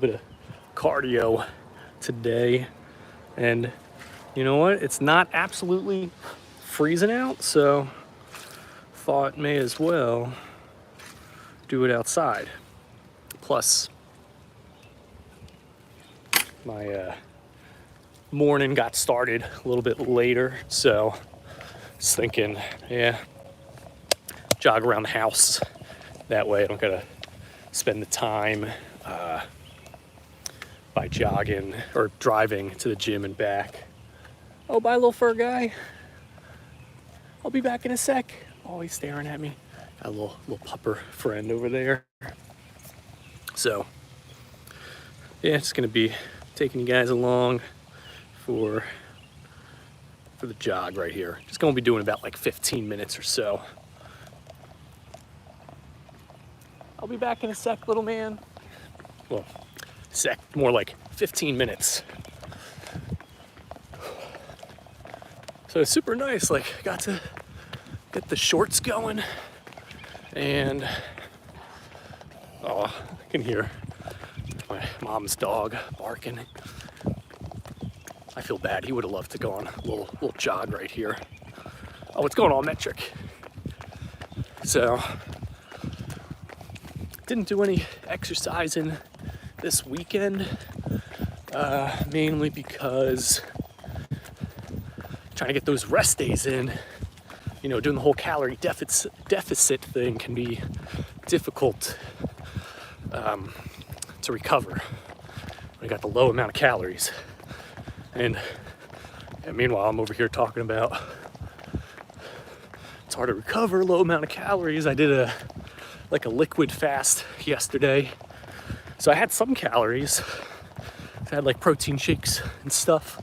bit of cardio today, and you know what, it's not absolutely freezing out, so thought may as well do it outside. Plus my morning got started a little bit later, so just thinking, yeah, jog around the house. That way I don't gotta spend the time by jogging or driving to the gym and back. Oh, bye, little fur guy. I'll be back in a sec. Oh, he's staring at me. Got a little pupper friend over there. So, yeah, just gonna be taking you guys along for the jog right here. Just gonna be doing about like 15 minutes or so. I'll be back in a sec, little man. Well, sec, more like 15 minutes. So it's super nice, like got to get the shorts going, and oh, I can hear my mom's dog barking. I feel bad, he would have loved to go on a little jog right here. Oh, what's going on, Metric? So, didn't do any exercising this weekend, mainly because trying to get those rest days in. You know, doing the whole calorie deficit thing can be difficult to recover when you got the low amount of calories. And meanwhile, I'm over here talking about it's hard to recover, low amount of calories. I did a liquid fast yesterday, so I had some calories. I had like protein shakes and stuff,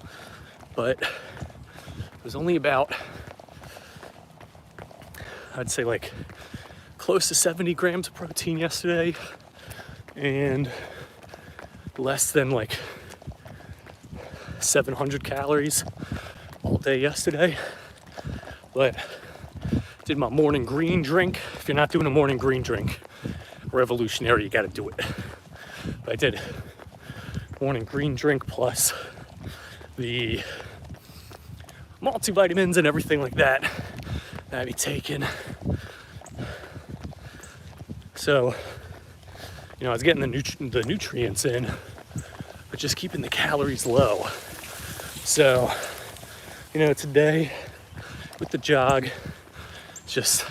but it was only about, I'd say like close to 70 grams of protein yesterday, and less than like 700 calories all day yesterday. But did my morning green drink. If you're not doing a morning green drink, revolutionary, you gotta do it. But I did morning green drink plus the multivitamins and everything like that I be taking. So, you know, I was getting the nutrients in, but just keeping the calories low. So, you know, today with the jog, just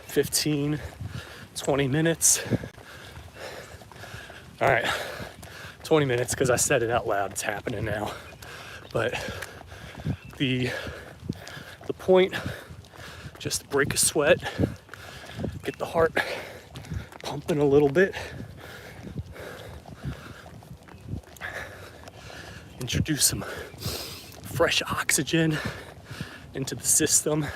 15, 20 minutes. All right, 20 minutes because I said it out loud. It's happening now. But the point, just to break a sweat, get the heart pumping a little bit, introduce some fresh oxygen into the system.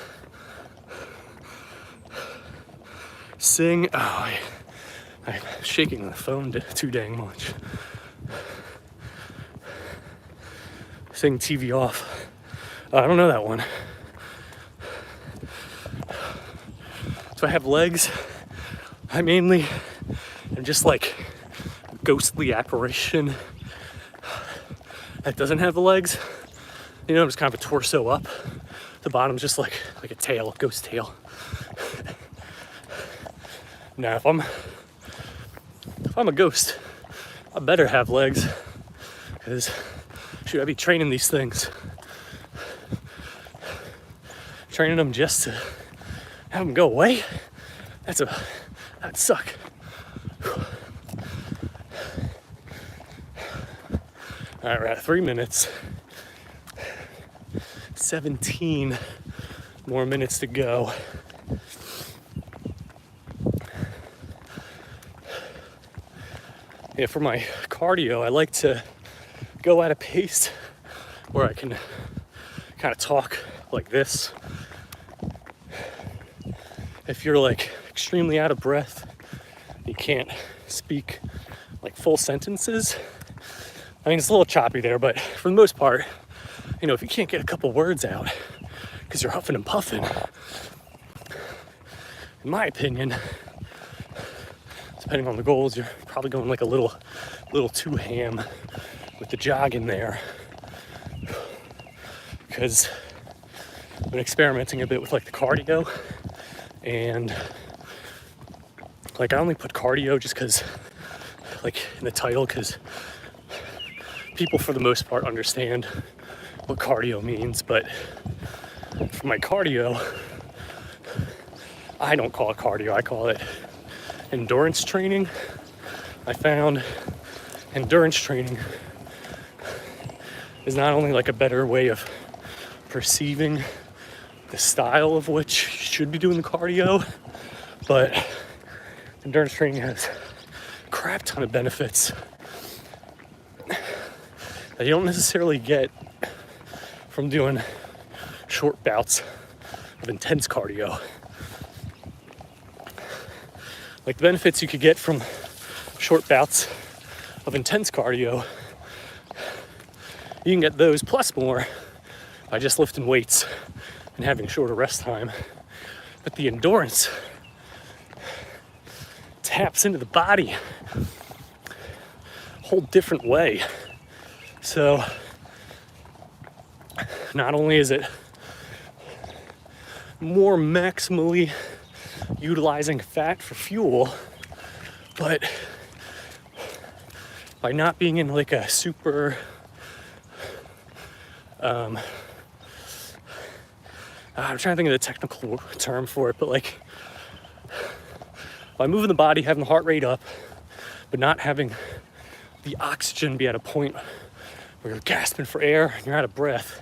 Sing. Oh, I'm shaking the phone too dang much. Sing TV off. I don't know that one. So I have legs. I mainly am just like a ghostly apparition that doesn't have the legs. You know, just kind of a torso up. The bottom's just like a tail, a ghost tail. Now, if I'm a ghost, I better have legs, because should I be training these things? Training them just to have them go away? That'd suck. All right, we're at 3 minutes. 17 more minutes to go. Yeah, for my cardio, I like to go at a pace where I can kind of talk like this. If you're like extremely out of breath, you can't speak like full sentences. I mean, it's a little choppy there, but for the most part, you know, if you can't get a couple words out because you're huffing and puffing, in my opinion, it's depending on the goals, you're probably going like a little too ham with the jog in there. Because I've been experimenting a bit with like the cardio, and like I only put cardio just because, like in the title, because people for the most part understand what cardio means. But for my cardio, I don't call it cardio, I call it endurance training. I found endurance training is not only like a better way of perceiving the style of which you should be doing the cardio, but endurance training has a crap ton of benefits that you don't necessarily get from doing short bouts of intense cardio. Like the benefits you could get from short bouts of intense cardio, you can get those plus more by just lifting weights and having shorter rest time. But the endurance taps into the body a whole different way. So not only is it more maximally utilizing fat for fuel, but by not being in like a super I'm trying to think of the technical term for it, but like by moving the body, having the heart rate up, but not having the oxygen be at a point where you're gasping for air and you're out of breath,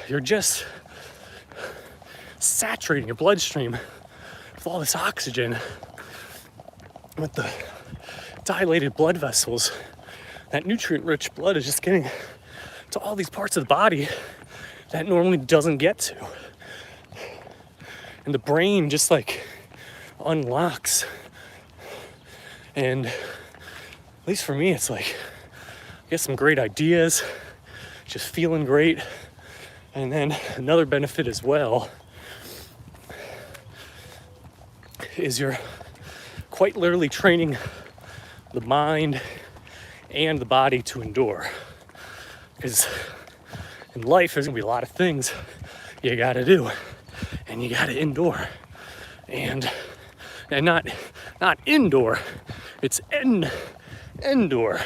you're just saturating your bloodstream with all this oxygen. With the dilated blood vessels, that nutrient-rich blood is just getting to all these parts of the body that normally doesn't get to. And the brain just like unlocks. And at least for me, it's like I get some great ideas, just feeling great. And then another benefit as well is you're quite literally training the mind and the body to endure. Because in life, there's gonna be a lot of things you gotta do, and you gotta endure, and not indoor, it's endure,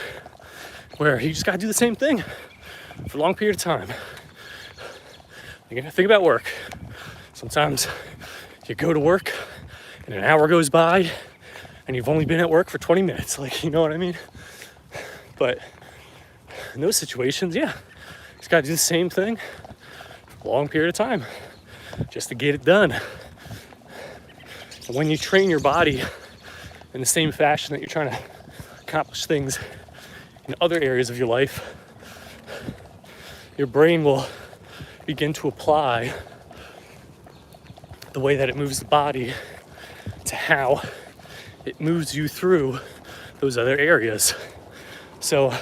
where you just gotta do the same thing for a long period of time. You gotta think about work. Sometimes you go to work and an hour goes by and you've only been at work for 20 minutes, like, you know what I mean? But in those situations, yeah, you just gotta do the same thing for a long period of time just to get it done. And when you train your body in the same fashion that you're trying to accomplish things in other areas of your life, your brain will begin to apply the way that it moves the body to how it moves you through those other areas. So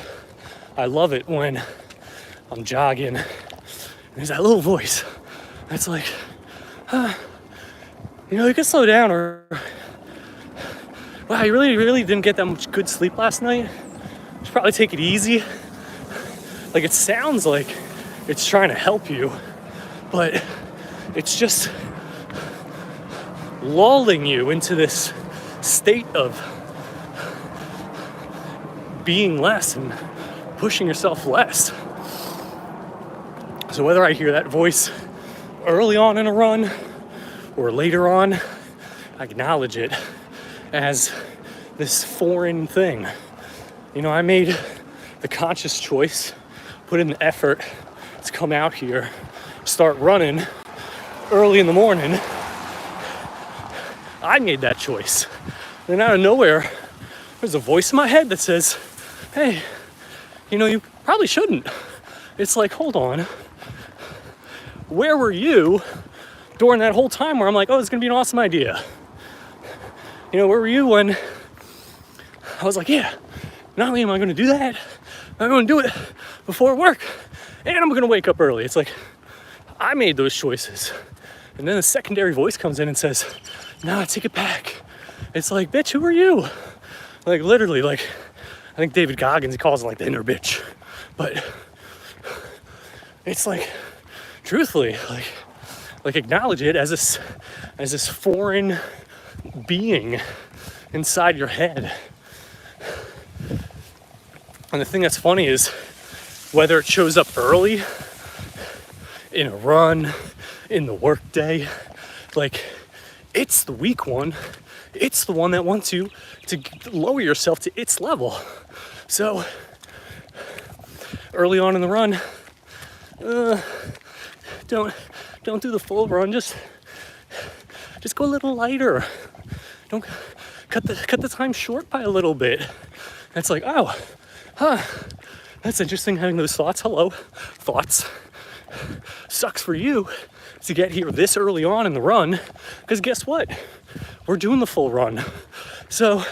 I love it when I'm jogging and there's that little voice that's like, you could slow down, or wow, you really didn't get that much good sleep last night. You should probably take it easy. Like, it sounds like it's trying to help you, but it's just lulling you into this state of being less and pushing yourself less. So whether I hear that voice early on in a run or later on, I acknowledge it as this foreign thing. I made the conscious choice, put in the effort to come out here, start running early in the morning. I made that choice. And out of nowhere, there's a voice in my head that says, hey, you probably shouldn't. It's like, hold on. Where were you during that whole time where I'm like, oh, it's gonna be an awesome idea? Where were you when I was like, yeah, not only am I gonna do that, I'm gonna do it before work, and I'm gonna wake up early. It's like, I made those choices. And then a secondary voice comes in and says, nah, take it back. It's like, bitch, who are you? Like literally, like, I think David Goggins, he calls it like the inner bitch. But it's like, truthfully, like acknowledge it as this foreign being inside your head. And the thing that's funny is whether it shows up early, in a run, in the workday, like it's the weak one. It's the one that wants you to lower yourself to its level. So early on in the run, don't do the full run. Just go a little lighter. Don't cut the time short by a little bit. And it's like, oh, that's interesting having those thoughts. Hello, thoughts. Sucks for you to get here this early on in the run, because guess what? We're doing the full run. So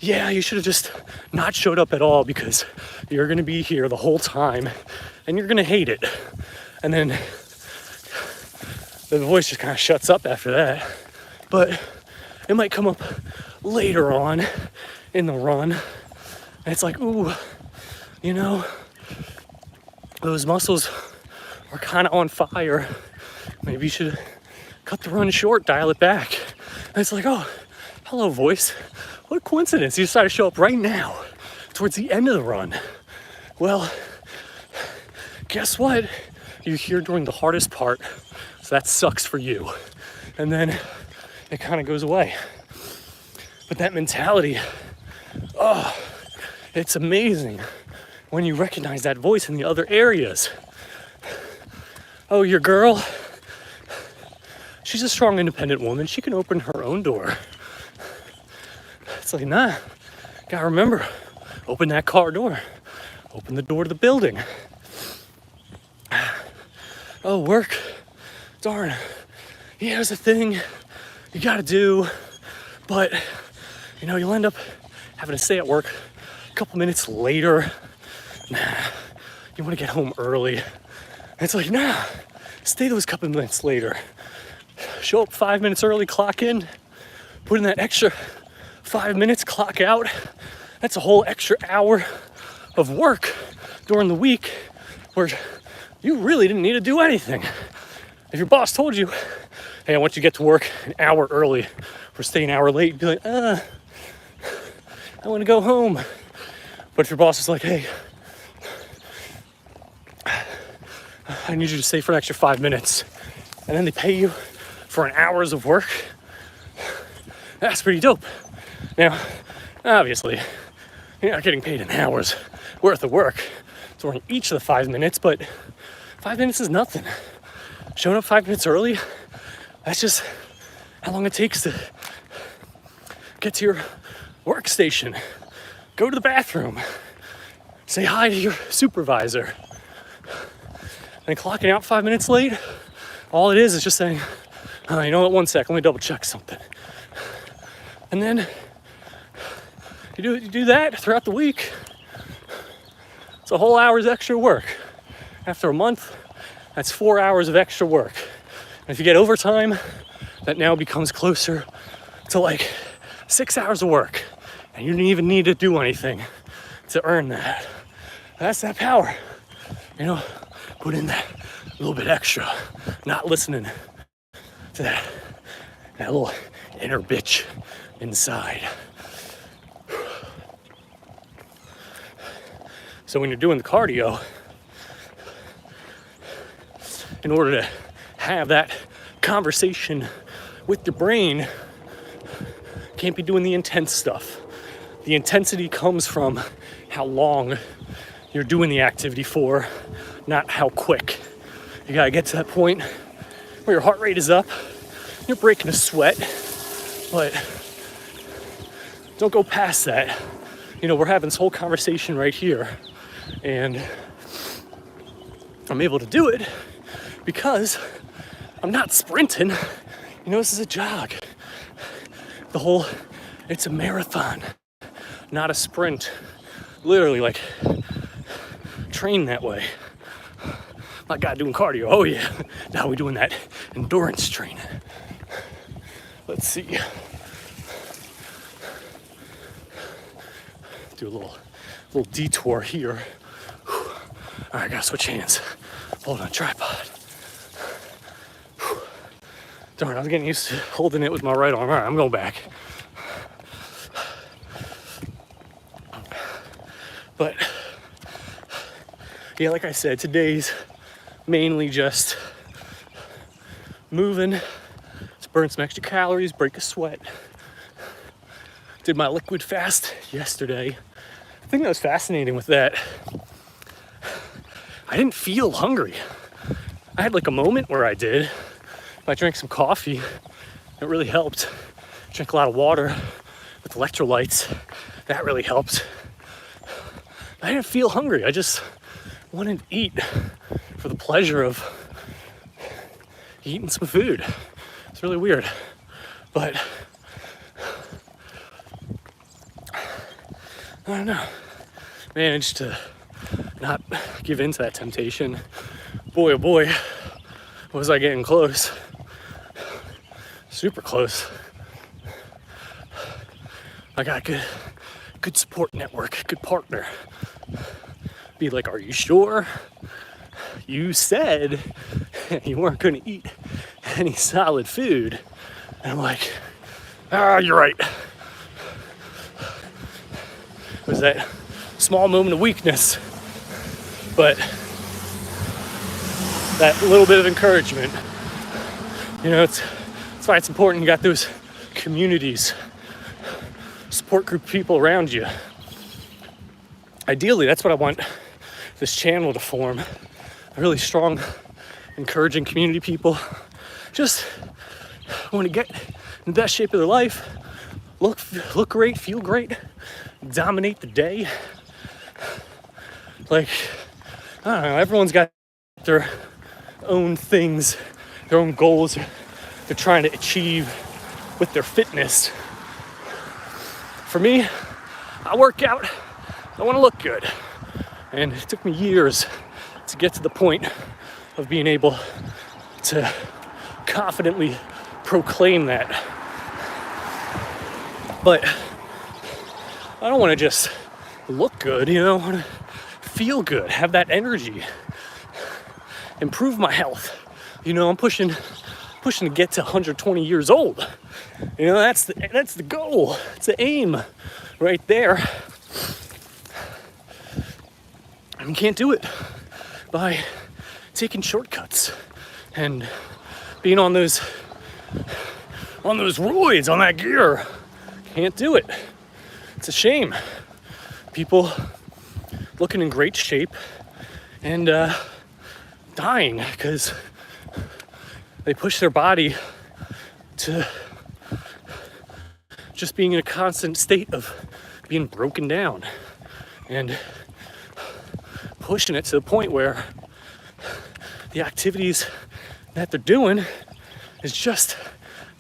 yeah, you should have just not showed up at all, because you're gonna be here the whole time and you're gonna hate it. And then the voice just kind of shuts up after that. But it might come up later on in the run, and it's like, ooh, you know, those muscles are kind of on fire. Maybe you should cut the run short, dial it back. And it's like, oh, hello, voice. What a coincidence. You decided to show up right now, towards the end of the run. Well, guess what? You're here during the hardest part, so that sucks for you. And then it kind of goes away. But that mentality, oh, it's amazing when you recognize that voice in the other areas. Oh, your girl, she's a strong, independent woman. She can open her own door. It's like, nah, gotta remember, open that car door. Open the door to the building. Oh, work, darn. Yeah, there's a thing you gotta do, but, you know, you'll end up having to stay at work a couple minutes later. Nah, you wanna get home early. It's like, nah, stay those couple minutes later. Show up 5 minutes early, clock in, put in that extra 5 minutes, clock out. That's a whole extra hour of work during the week where you really didn't need to do anything. If your boss told you, hey, I want you to get to work an hour early or stay an hour late, you'd be like, I want to go home. But if your boss is like, hey, I need you to stay for an extra 5 minutes, and then they pay you for an hour's of work, that's pretty dope. Now, obviously, you're not getting paid an hour's worth of work during each of the 5 minutes, but 5 minutes is nothing. Showing up 5 minutes early, that's just how long it takes to get to your workstation, go to the bathroom, say hi to your supervisor. And clocking out 5 minutes late, all it is just saying, you know what, 1 sec, let me double check something. And then you do that throughout the week. It's a whole hour's extra work. After a month, that's 4 hours of extra work. And if you get overtime, that now becomes closer to like 6 hours of work. And you didn't even need to do anything to earn that. That's that power. You know, put in that little bit extra, not listening to that little inner bitch inside. So when you're doing the cardio, in order to have that conversation with your brain, can't be doing the intense stuff. The intensity comes from how long you're doing the activity for, not how quick. You gotta get to that point where your heart rate is up, you're breaking a sweat, but don't go past that. You know, we're having this whole conversation right here, and I'm able to do it because I'm not sprinting. You know, this is a jog. It's a marathon, not a sprint. Literally, like, train that way. My guy doing cardio, oh yeah. Now we're doing that endurance training. Let's see. do a little detour here. Whew. All right, I gotta switch hands. Hold on, tripod. Whew. Darn, I was getting used to holding it with my right arm. All right, I'm going back. But yeah, like I said, today's mainly just moving to burn some extra calories, break a sweat. Did my liquid fast yesterday. The thing that was fascinating with that, I didn't feel hungry. I had like a moment where I did. I drank some coffee. It really helped. Drank a lot of water with electrolytes. That really helped. I didn't feel hungry. I just wanted to eat for the pleasure of eating some food. It's really weird. But I don't know. Managed to not give in to that temptation. Boy, oh boy, was I getting close. Super close. I got a good support network, good partner. Be like, are you sure? You said you weren't going to eat any solid food. And I'm like, you're right. It was that small moment of weakness, but that little bit of encouragement. You know, that's why it's important you got those communities, support group of people around you. Ideally, that's what I want this channel to form. A really strong, encouraging community people. Just want to get in the best shape of their life, look great, feel great, dominate the day. Like, I don't know, everyone's got their own things, their own goals they're trying to achieve with their fitness. For me, I work out, I want to look good. And it took me years to get to the point of being able to confidently proclaim that. But I don't want to just look good, you know, I want to feel good, have that energy, improve my health. You know, I'm pushing to get to 120 years old. You know, that's the goal. It's the aim right there. And you can't do it by taking shortcuts and being on those roids, on that gear. Can't do it. It's a shame. People looking in great shape and dying because they push their body to just being in a constant state of being broken down and pushing it to the point where the activities that they're doing is just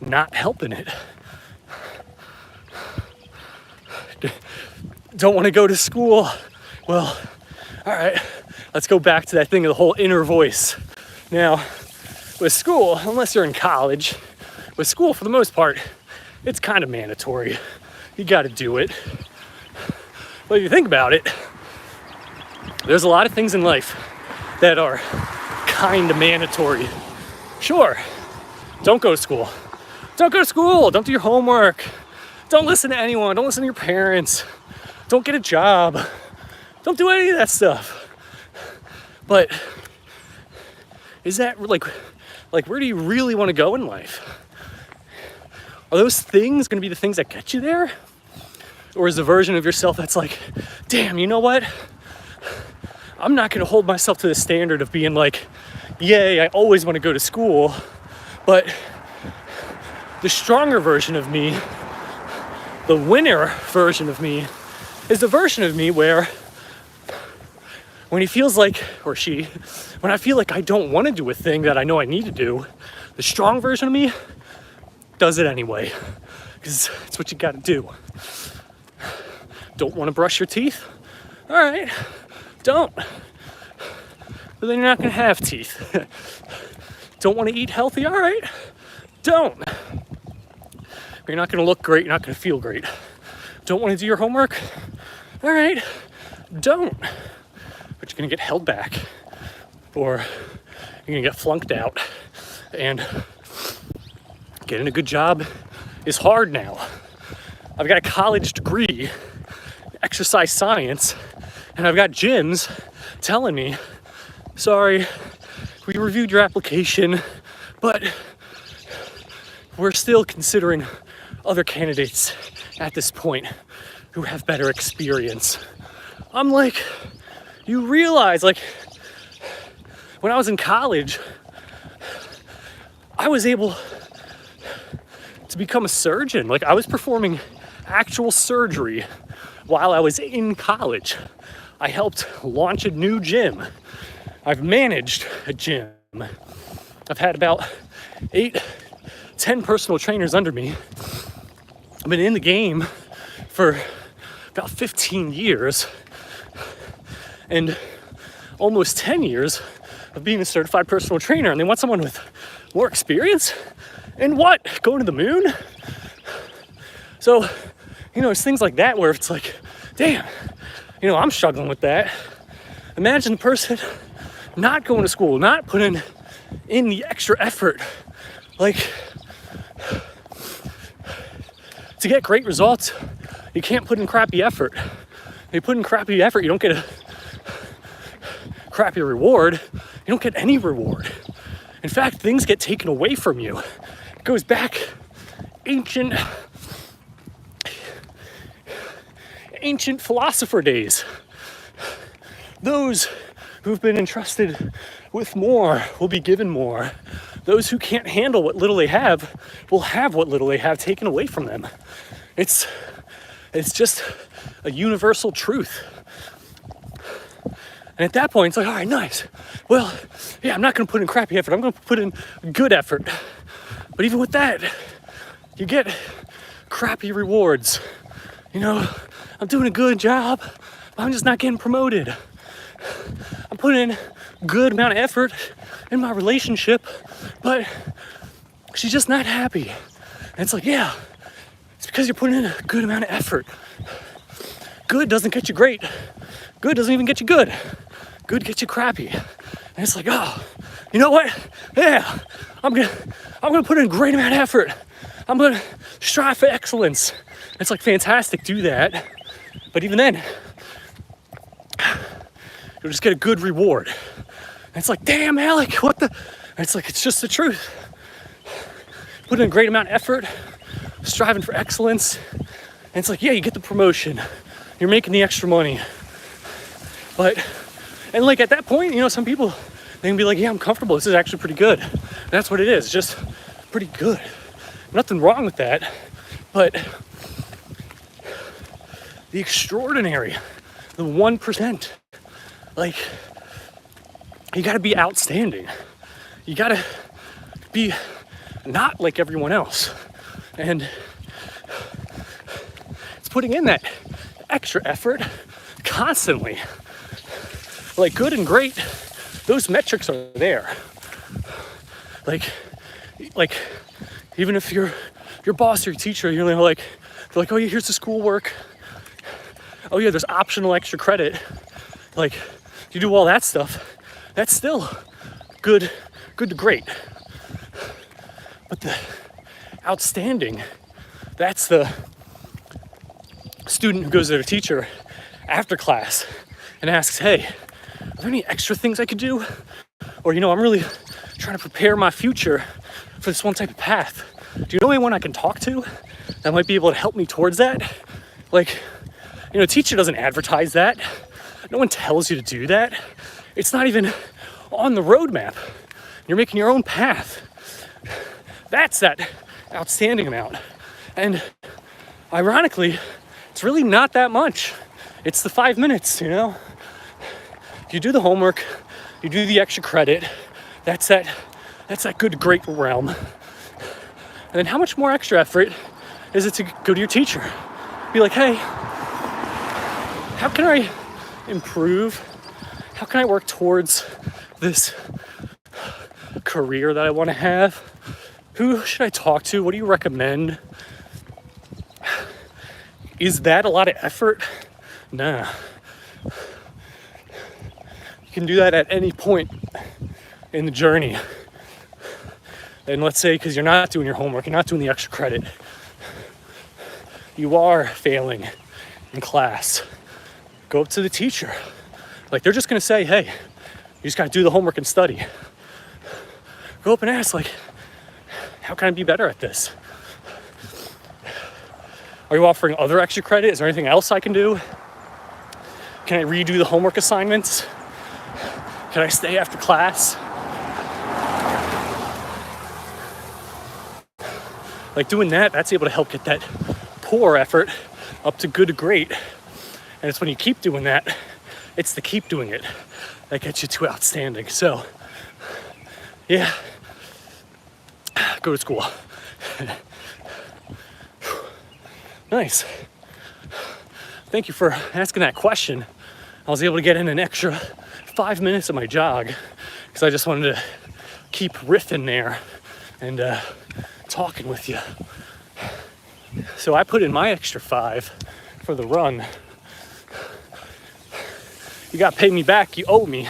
not helping it. Don't want to go to school. Well, all right, let's go back to that thing of the whole inner voice. Now, with school, unless you're in college, with school for the most part, it's kind of mandatory. You got to do it. But if you think about it, there's a lot of things in life that are kind of mandatory. Sure, don't go to school. Don't go to school. Don't do your homework. Don't listen to anyone. Don't listen to your parents. Don't get a job. Don't do any of that stuff. But is that like where do you really want to go in life? Are those things going to be the things that get you there? Or is the version of yourself that's like, damn, you know what? I'm not going to hold myself to the standard of being like, yay, I always want to go to school. But the stronger version of me, the winner version of me, is the version of me where when he feels like, or she, when I feel like I don't want to do a thing that I know I need to do, the strong version of me does it anyway, because it's what you got to do. Don't want to brush your teeth? All right, don't. But then you're not going to have teeth. Don't want to eat healthy? All right, don't. But you're not going to look great, you're not going to feel great. Don't want to do your homework? all right, don't. But you're gonna get held back, or you're gonna get flunked out. And getting a good job is hard now. I've got a college degree, exercise science, and I've got gyms telling me, sorry, we reviewed your application, but we're still considering other candidates at this point who have better experience. I'm like, you realize, like, when I was in college, I was able to become a surgeon. Like, I was performing actual surgery while I was in college. I helped launch a new gym. I've managed a gym. I've had about 8-10 personal trainers under me. I've been in the game for about 15 years and almost 10 years of being a certified personal trainer, and they want someone with more experience? And what? Going to the moon? So, you know, it's things like that where it's like, damn, you know, I'm struggling with that. Imagine the person not going to school, not putting in the extra effort, like, to get great results. You can't put in crappy effort. If you put in crappy effort, you don't get a crappy reward. You don't get any reward. In fact, things get taken away from you. It goes back ancient philosopher days. Those who've been entrusted with more will be given more. Those who can't handle what little they have will have what little they have taken away from them. It's just a universal truth. And at that point, it's like, all right, nice. Well, yeah, I'm not going to put in crappy effort. I'm going to put in good effort. But even with that, you get crappy rewards. You know, I'm doing a good job, but I'm just not getting promoted. I'm putting in a good amount of effort in my relationship, but she's just not happy. And it's like, yeah, it's because you're putting in a good amount of effort. Good doesn't get you great. Good doesn't even get you good. Good gets you crappy. And it's like, oh, you know what? Yeah, I'm gonna put in a great amount of effort. I'm gonna strive for excellence. It's like, fantastic, do that. But even then, you'll just get a good reward. And it's like, damn, Alec, what the? And it's like, it's just the truth. Put in a great amount of effort, striving for excellence. And it's like, yeah, you get the promotion. You're making the extra money. But, and like at that point, you know, some people, they can be like, yeah, I'm comfortable. This is actually pretty good. And that's what it is, just pretty good. Nothing wrong with that. But the extraordinary, the 1%, like, you gotta be outstanding. You gotta be not like everyone else. And it's putting in that extra effort constantly. Like, good and great, those metrics are there. Like even if your boss or your teacher, you're like, they're like, oh yeah, here's the schoolwork. Oh yeah, there's optional extra credit. Like, you do all that stuff, that's still good to great. But the outstanding, that's the student who goes to their teacher after class and asks, hey, are there any extra things I could do? Or, you know, I'm really trying to prepare my future for this one type of path. Do you know anyone I can talk to that might be able to help me towards that? Like, you know, a teacher doesn't advertise that. No one tells you to do that. It's not even on the roadmap. You're making your own path. That's that outstanding amount. And ironically, it's really not that much. It's the 5 minutes, you know? You do the homework, you do the extra credit, that's that good to great realm. And then how much more extra effort is it to go to your teacher? Be like, hey, how can I improve? How can I work towards this career that I want to have? Who should I talk to? What do you recommend? Is that a lot of effort Nah. You can do that at any point in the journey. And let's say, because you're not doing your homework, you're not doing the extra credit, you are failing in class, go up to the teacher. Like, they're just gonna say, hey, you just gotta do the homework and study. Go up and ask, like, how can I be better at this? Are you offering other extra credit? Is there anything else I can do? Can I redo the homework assignments? Can I stay after class? Like, doing that, that's able to help get that poor effort up to good to great. And it's when you keep doing that, it's the keep doing it that gets you to outstanding. So, yeah, go to school. Nice. Thank you for asking that question. I was able to get in an extra 5 minutes of my jog because I just wanted to keep riffing there and talking with you. So I put in my extra 5 for the run. You got to pay me back. You owe me.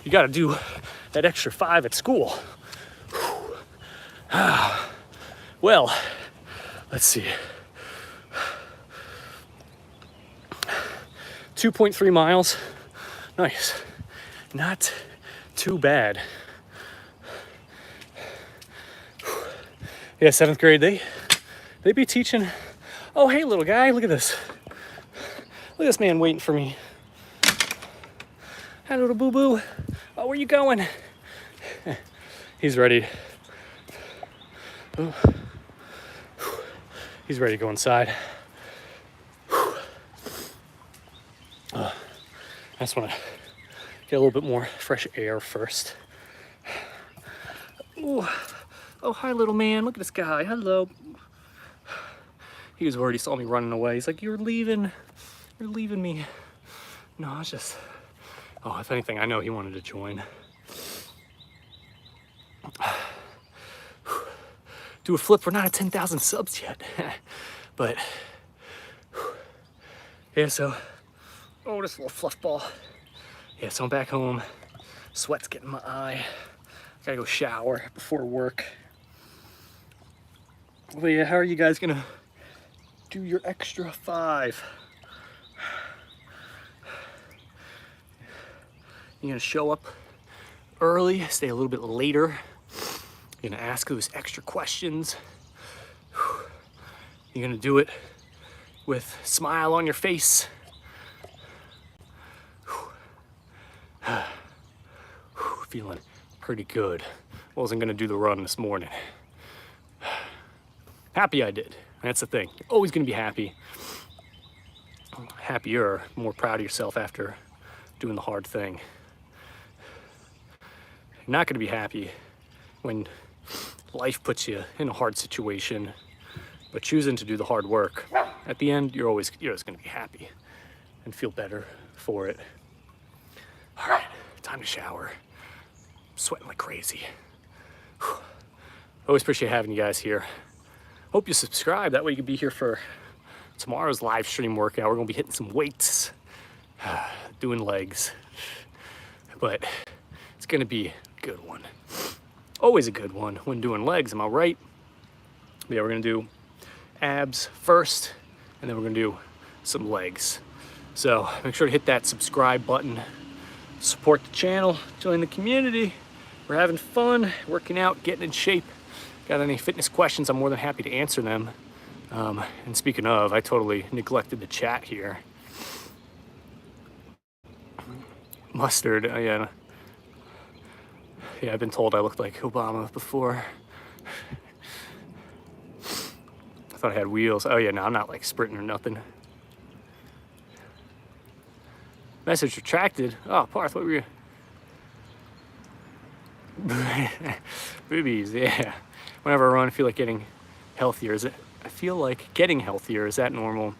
You got to do that extra 5 at school. Well, let's see. 2.3 miles. Nice. Not too bad. Yeah, 7th grade, they be teaching. Oh, hey, little guy, look at this. Look at this man waiting for me. Hi, little boo-boo. Oh, where you going? He's ready. Oh. He's ready to go inside. I just want to get a little bit more fresh air first. Ooh. Oh, hi, little man. Look at this guy. Hello. He was worried. He saw me running away. He's like, you're leaving me. No, it's just, oh, if anything, I know he wanted to join. Do a flip. We're not at 10,000 subs yet. But, yeah, so, oh, this little fluff ball. Yeah, so I'm back home. Sweat's getting in my eye. Gotta go shower before work. But yeah, how are you guys gonna do your extra 5? You're gonna show up early, stay a little bit later. You're gonna ask those extra questions. You're gonna do it with a smile on your face. Feeling pretty good. Wasn't gonna do the run this morning. Happy I did. That's the thing. You're always gonna be happy. Happier, more proud of yourself after doing the hard thing. You're not gonna be happy when life puts you in a hard situation, but choosing to do the hard work, at the end, you're always gonna be happy and feel better for it. All right, time to shower. I'm sweating like crazy. Whew. Always appreciate having you guys here. Hope you subscribe, that way you can be here for tomorrow's live stream workout. We're gonna be hitting some weights, doing legs, but it's gonna be a good one. Always a good one when doing legs, am I right? But yeah, we're gonna do abs first, and then we're gonna do some legs. So make sure to hit that subscribe button, support the channel, join the community. We're having fun, working out, getting in shape. Got any fitness questions, I'm more than happy to answer them. And speaking of, I totally neglected the chat here. Mustard, yeah, I've been told I looked like Obama before. I thought I had wheels. Oh yeah, no, I'm not like sprinting or nothing. Message retracted. Oh, Parth, what were you? Boobies, yeah. Whenever I run, I feel like getting healthier. I feel like getting healthier. Is that normal?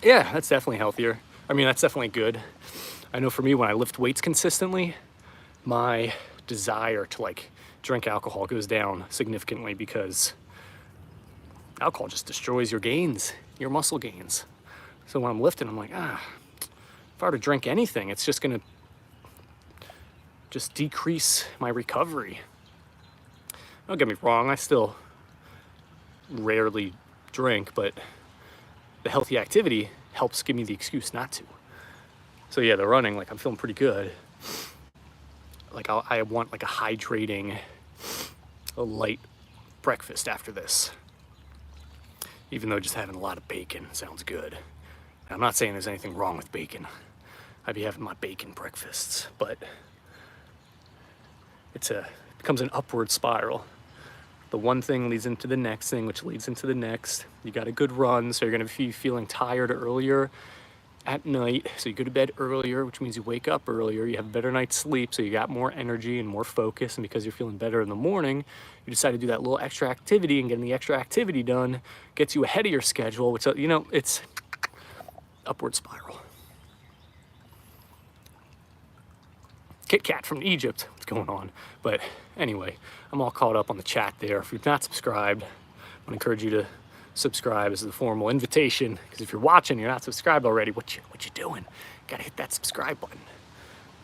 Yeah, that's definitely healthier. I mean, that's definitely good. I know for me, when I lift weights consistently, my desire to like drink alcohol goes down significantly because alcohol just destroys your gains, your muscle gains. So when I'm lifting, I'm like, if I were to drink anything, it's just gonna just decrease my recovery. Don't get me wrong, I still rarely drink, but the healthy activity helps give me the excuse not to. So yeah, the running, like I'm feeling pretty good. Like I want like a hydrating, a light breakfast after this. Even though just having a lot of bacon sounds good. I'm not saying there's anything wrong with bacon. I'd be having my bacon breakfasts, but it becomes an upward spiral. The one thing leads into the next thing, which leads into the next. You got a good run, so you're gonna be feeling tired earlier at night. So you go to bed earlier, which means you wake up earlier. You have a better night's sleep, so you got more energy and more focus. And because you're feeling better in the morning, you decide to do that little extra activity, and getting the extra activity done gets you ahead of your schedule, which, you know, it's upward spiral. Kit Kat from Egypt, what's going on? But anyway, I'm all caught up on the chat there. If you've not subscribed, I want to encourage you to subscribe. This is a formal invitation, because if you're watching, you're not subscribed already, what you doing? Gotta hit that subscribe button.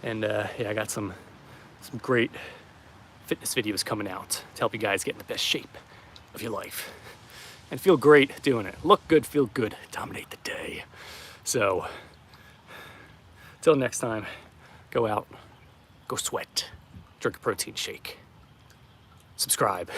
And yeah, I got some great fitness videos coming out to help you guys get in the best shape of your life and feel great doing it. Look good, feel good, dominate the day. So till next time, go out, go sweat, drink a protein shake, subscribe.